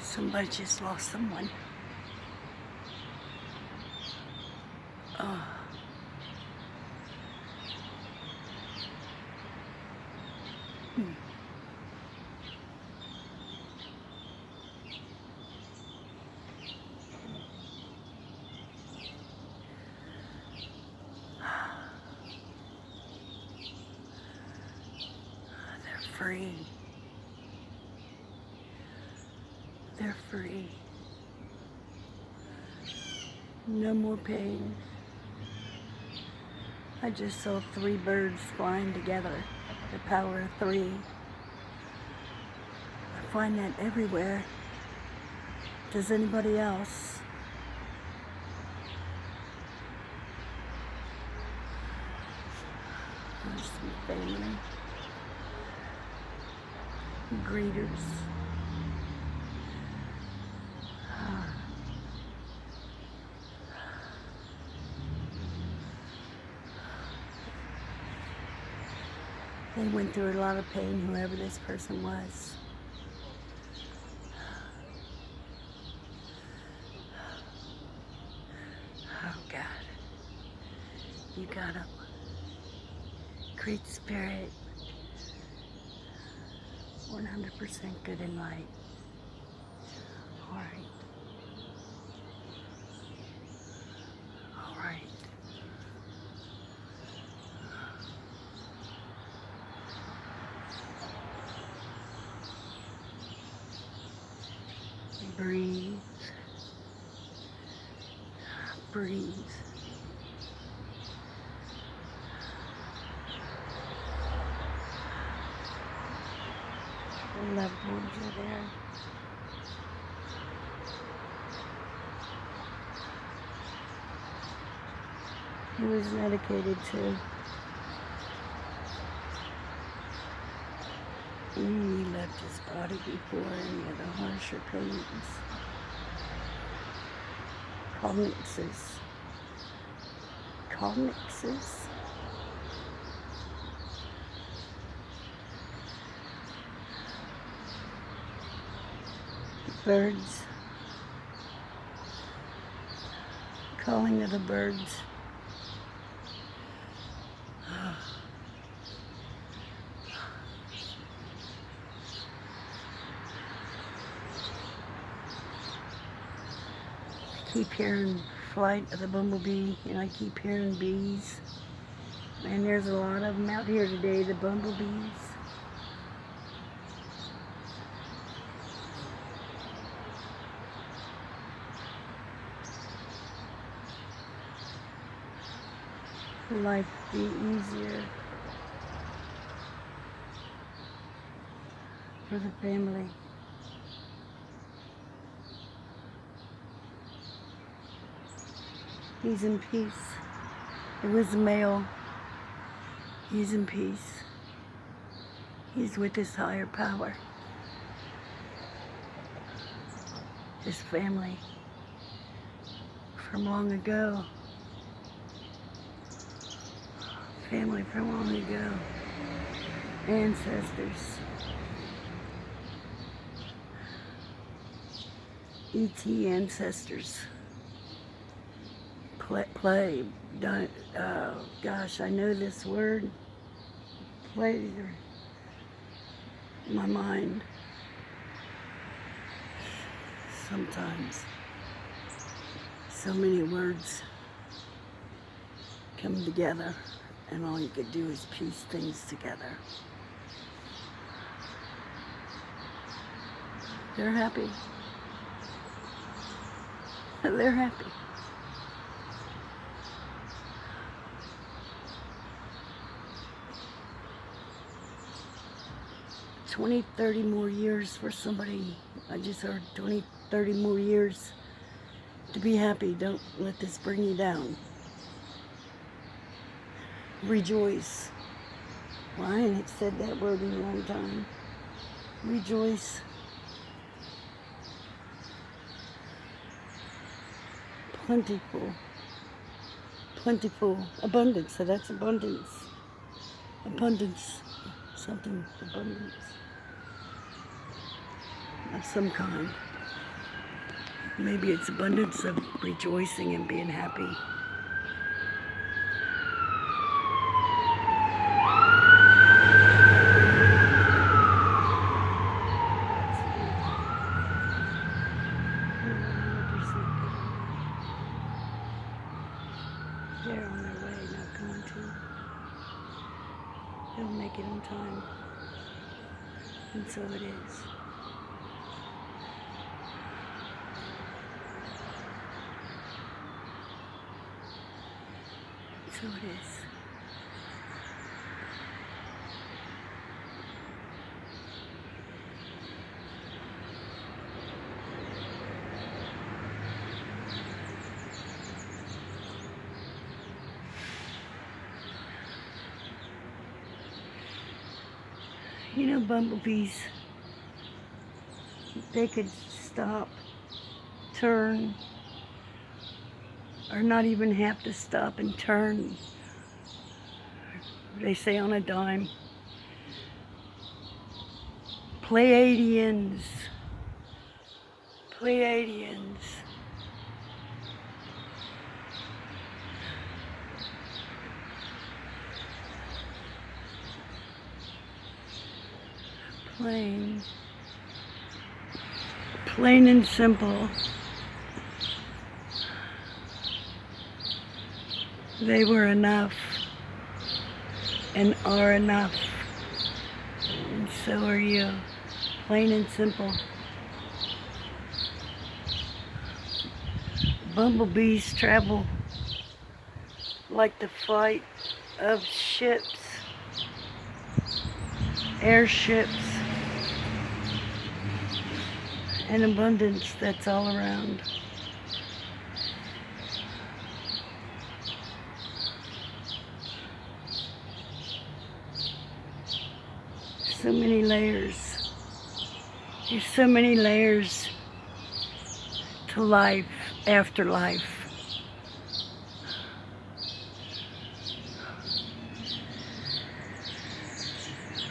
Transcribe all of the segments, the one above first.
Somebody just lost someone. Oh. They're free. They're free. No more pain. I just saw 3 birds flying together. The power of 3. I find that everywhere. Does anybody else? There's some family. Greeters. They went through a lot of pain, whoever this person was. Oh God. You gotta create spirit. 100% good and light. Alright. Alright. Breathe. Breathe. The loved ones are there. He was medicated too. He left his body before any of the harsher pains. Cognixes. Cognixes. Birds. Calling of the birds. I keep hearing flight of the bumblebee, and I keep hearing bees. And there's a lot of them out here today, the bumblebees. Life be easier for the family. He's in peace. It was a male. He's in peace. He's with his higher power. His family from long ago. Family from long ago. Ancestors. E.T. ancestors. Play. Gosh, I know this word. Play my mind. Sometimes. So many words come together, and all you could do is piece things together. They're happy. They're happy. 20, 30 more years for somebody. I just heard 20, 30 more years to be happy. Don't let this bring you down. Rejoice. Well, I ain't said that word in a long time. Rejoice. Plentiful. Plentiful. Abundance. So that's abundance. Abundance. Something. Abundance. of some kind. Maybe it's abundance of rejoicing and being happy. They're on their way, not going to. They'll make it on time. And so it is. So it is. You know, bumblebees, they could stop, turn, or not even have to stop and turn. They say on a dime. Pleiadians. Pleiadians. Plain and simple. They were enough and are enough, and so are you. Plain and simple. Bumblebees travel like the flight of ships, airships, and abundance that's all around. So many layers. There's so many layers to life after life.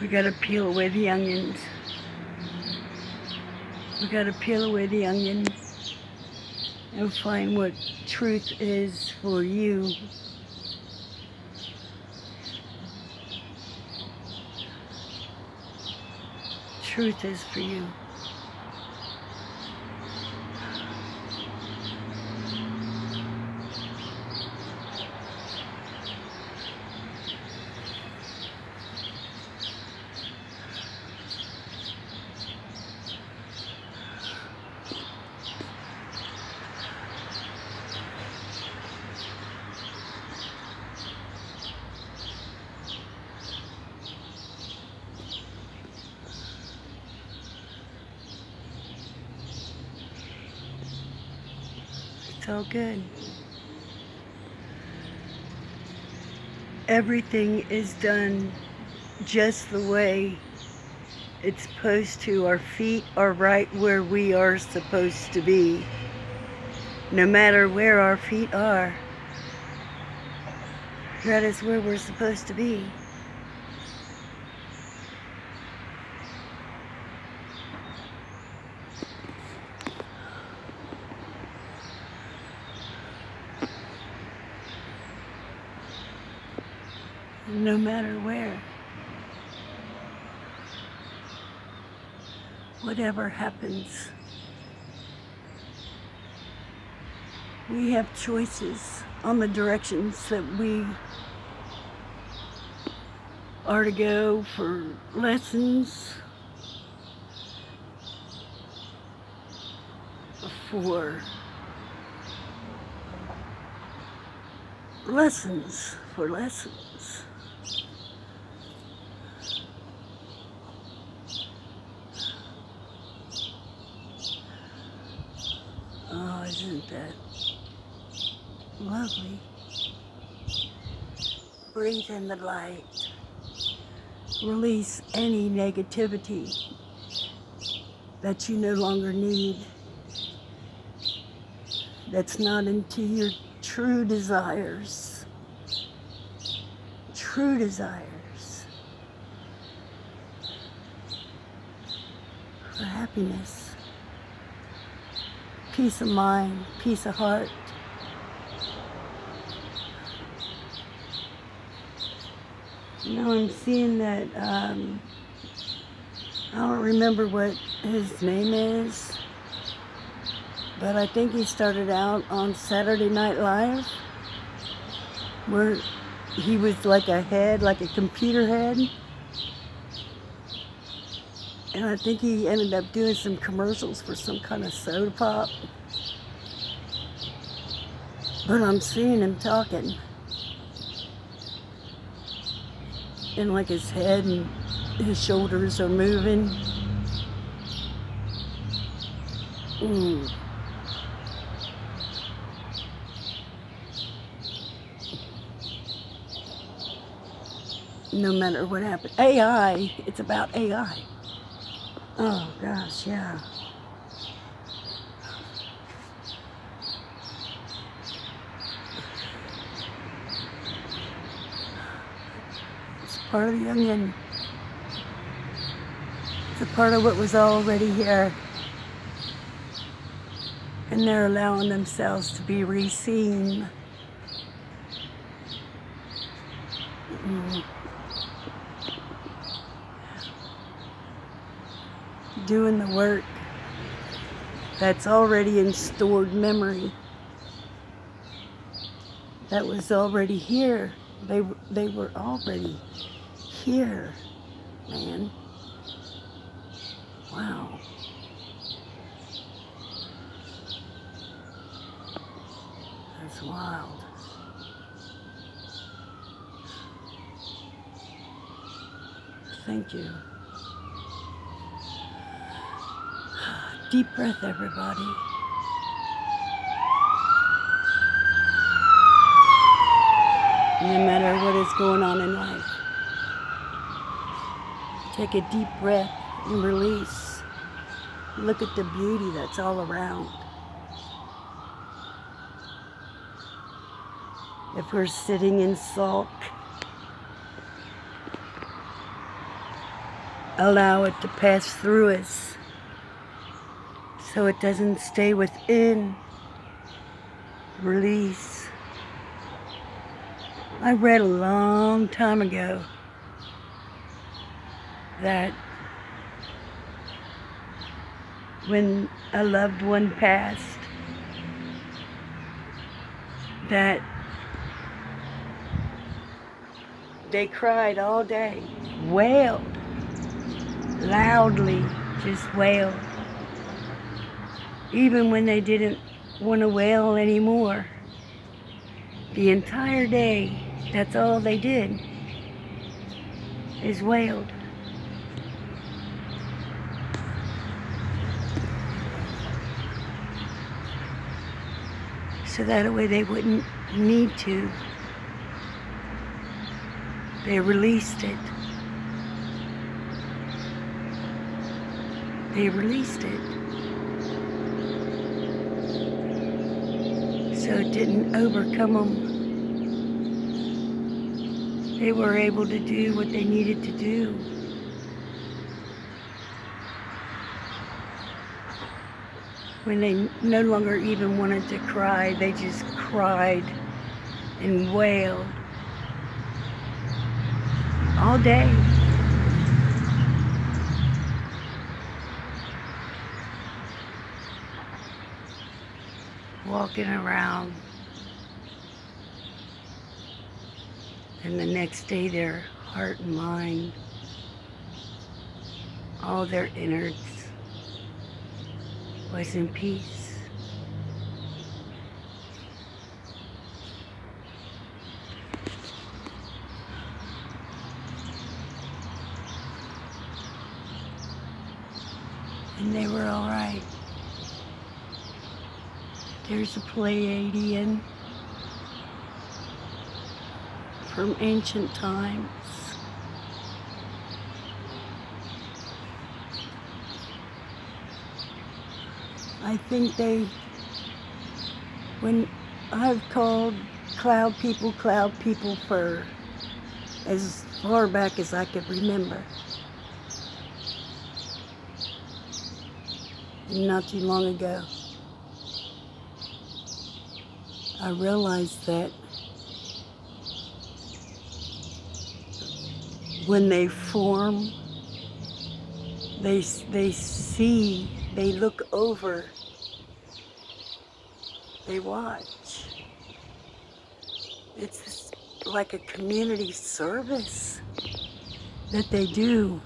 We gotta peel away the onions. We gotta peel away the onion and find what truth is for you. Truth is for you. It's all good. Everything is done just the way it's supposed to. Our feet are right where we are supposed to be. No matter where our feet are, that is where we're supposed to be. No matter where. Whatever happens, we have choices on the directions that we are to go for lessons, for lessons. Oh, isn't that lovely? Breathe in the light. Release any negativity that you no longer need, that's not into your true desires. True desires for happiness. peace of mind, peace of heart. Now I'm seeing that, I don't remember what his name is, but I think he started out on Saturday Night Live, where he was like a head, like a computer head. And I think he ended up doing some commercials for some kind of soda pop. But I'm seeing him talking. And like his head and his shoulders are moving. No matter what happened. AI, it's about AI. Oh gosh, yeah. It's part of the onion. It's a part of what was already here. And they're allowing themselves to be re-seen. Doing the work that's already in stored memory. That was already here. They were already here, man. Wow. That's wild. Thank you. Deep breath, everybody. No matter what is going on in life, take a deep breath and release. Look at the beauty that's all around. If we're sitting in sulk, allow it to pass through us so it doesn't stay within. Release. I read a long time ago that when a loved one passed, that they cried all day, wailed, loudly, just wailed. Even when they didn't want to wail anymore. The entire day, that's all they did, is wailed. So that way they wouldn't need to. They released it. They released it. So it didn't overcome them. They were able to do what they needed to do. When they no longer even wanted to cry, they just cried and wailed all day. Walking around, and the next day their heart and mind, all their innards was in peace. And they were all right. There's a Pleiadian from ancient times. I think when I've called cloud people for as far back as I could remember. Not too long ago. I realized that when they form, they see, they look over, they watch. It's like a community service that they do.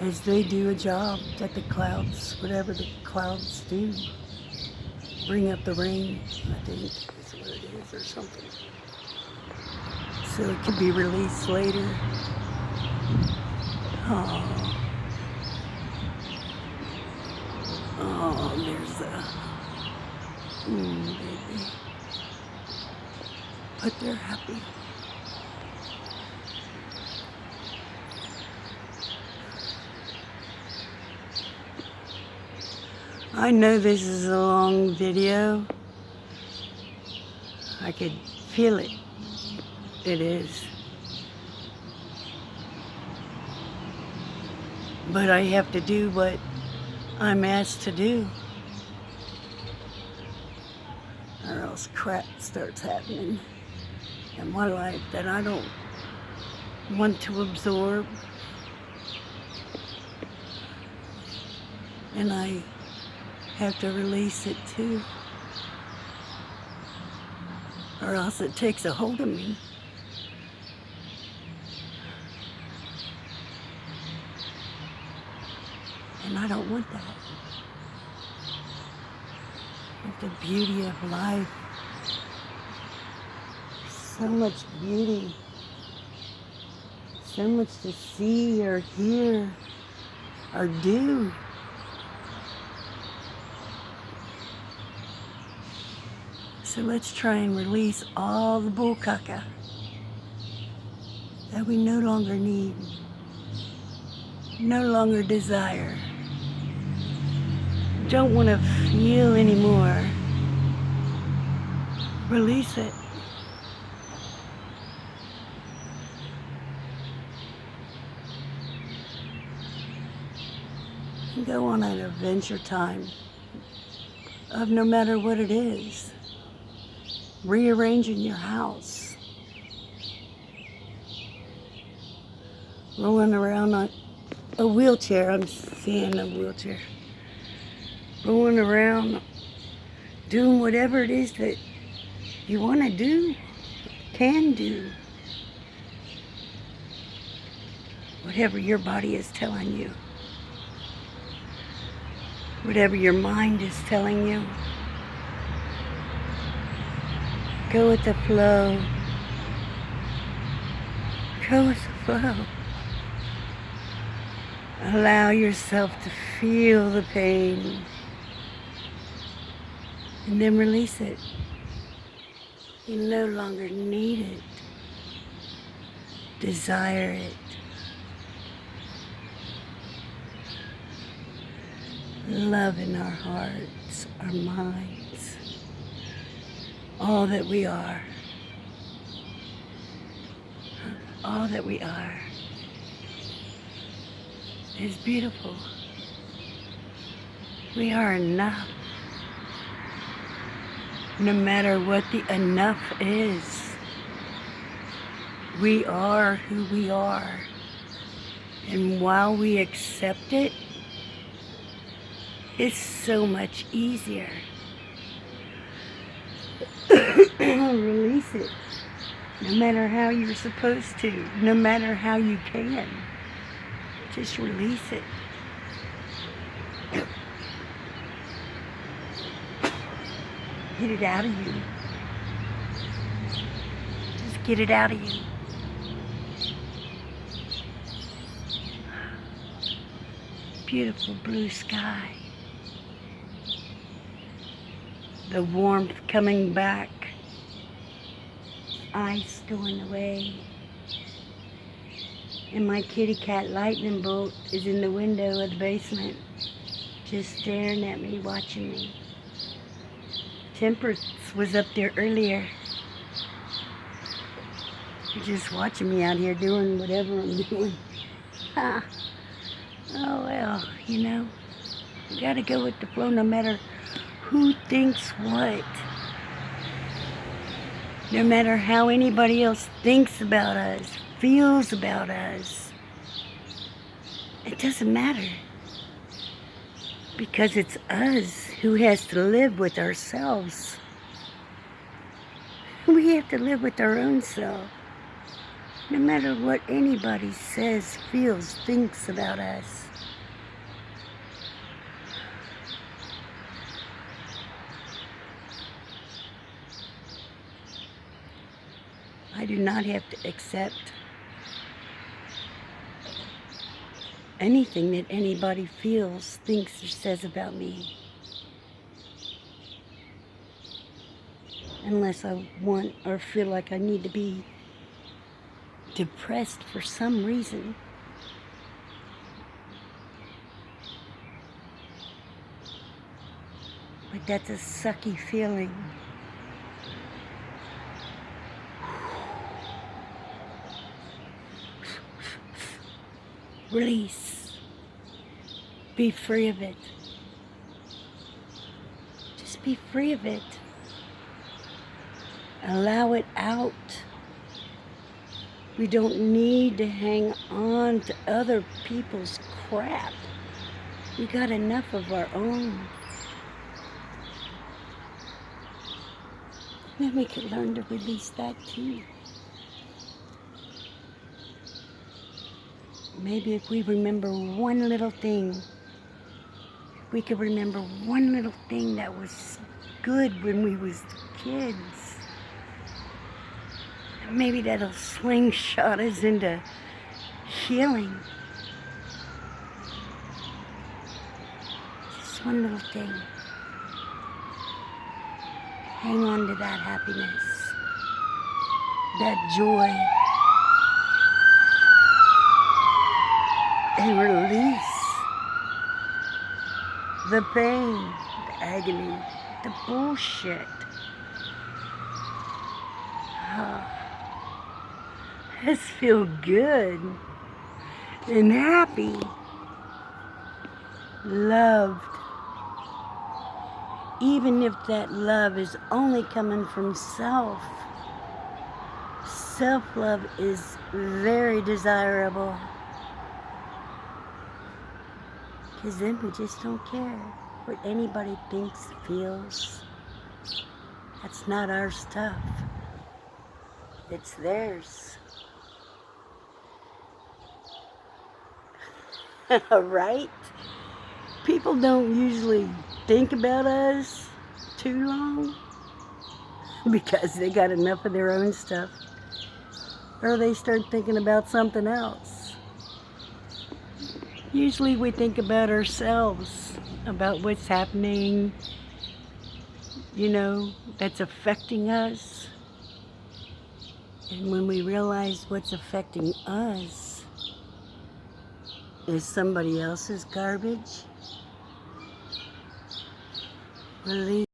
As they do a job that the clouds, whatever the clouds do, bring up the rain, I think is what it is, or something. So it can be released later. Oh, there's a baby. But they're happy. I know this is a long video. I could feel it. It is. But I have to do what I'm asked to do, or else crap starts happening in my life that I don't want to absorb. And I have to release it too, or else it takes a hold of me. And I don't want that. With the beauty of life, so much beauty, so much to see or hear or do. So let's try and release all the bull caca that we no longer need, no longer desire, don't want to feel anymore. Release it. And go on an adventure time of no matter what it is. Rearranging your house. Rolling around on a wheelchair. I'm seeing a wheelchair. Rolling around, doing whatever it is that you want to do, can do. Whatever your body is telling you. Whatever your mind is telling you. Go with the flow. Go with the flow. Allow yourself to feel the pain. And then release it. You no longer need it. Desire it. Love in our hearts, our minds. All that we are. All that we are is beautiful. We are enough. No matter what the enough is, we are who we are. And while we accept it, it's so much easier. Release it. No matter how you're supposed to, no matter how you can. Just release it. Get it out of you. Just get it out of you. Beautiful blue sky. The warmth coming back. Ice going away. And my kitty cat lightning bolt is in the window of the basement, just staring at me, watching me. Temperance was up there earlier. You're just watching me out here doing whatever I'm doing. Ha. Oh well, you know, you gotta go with the flow no matter who thinks what. No matter how anybody else thinks about us, feels about us. It doesn't matter. Because it's us who has to live with ourselves. We have to live with our own self. No matter what anybody says, feels, thinks about us. I do not have to accept anything that anybody feels, thinks, or says about me. Unless I want or feel like I need to be depressed for some reason. But that's a sucky feeling. Release. Be free of it. Just be free of it. Allow it out. We don't need to hang on to other people's crap. We got enough of our own. Then we could learn to release that too. Maybe if we remember one little thing, we could remember one little thing that was good when we was kids. Maybe that'll slingshot us into healing. Just one little thing. Hang on to that happiness, that joy, and release the pain, the agony, the bullshit. Let's feel good and happy, loved. Even if that love is only coming from self. Self-love is very desirable. Because then we just don't care what anybody thinks, feels. That's not our stuff. It's theirs. Right? People don't usually think about us too long because they got enough of their own stuff, or they start thinking about something else. Usually we think about ourselves, about what's happening, you know, that's affecting us. And when we realize what's affecting us is somebody else's garbage, release.